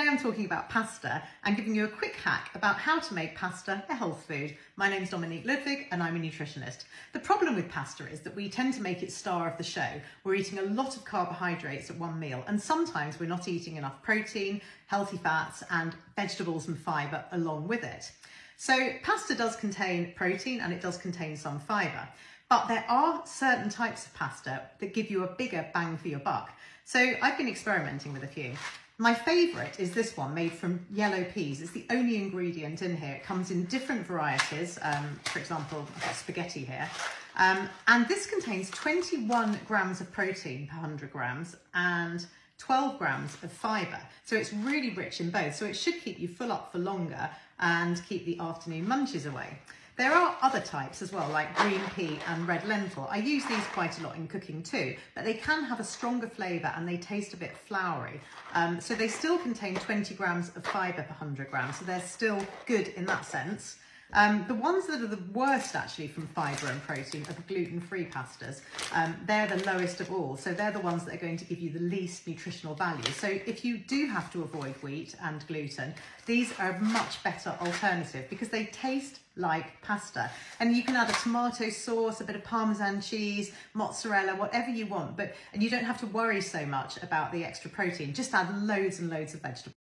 Today I'm talking about pasta and giving you a quick hack about how to make pasta a health food. My name's Dominique Ludwig and I'm a nutritionist. The problem with pasta is that we tend to make it star of the show. We're eating a lot of carbohydrates at one meal and sometimes we're not eating enough protein, healthy fats and vegetables and fibre along with it. So pasta does contain protein and it does contain some fibre. But there are certain types of pasta that give you a bigger bang for your buck. So I've been experimenting with a few. My favourite is this one made from yellow peas. It's the only ingredient in here. It comes in different varieties. For example, I've got spaghetti here. And this contains 21 grams of protein per 100 grams and 12 grams of fibre. So it's really rich in both. So it should keep you full up for longer and keep the afternoon munches away. There are other types as well, like green pea and red lentil. I use these quite a lot in cooking too, but they can have a stronger flavour and they taste a bit floury. So they still contain 20 grams of fibre per 100 grams, so they're still good in that sense. The ones that are the worst actually from fibre and protein are the gluten-free pastas. They're the lowest of all, so they're the ones that are going to give you the least nutritional value. So if you do have to avoid wheat and gluten, these are a much better alternative because they taste like pasta. And you can add a tomato sauce, a bit of Parmesan cheese, mozzarella, whatever you want, and you don't have to worry so much about the extra protein. Just add loads and loads of vegetables.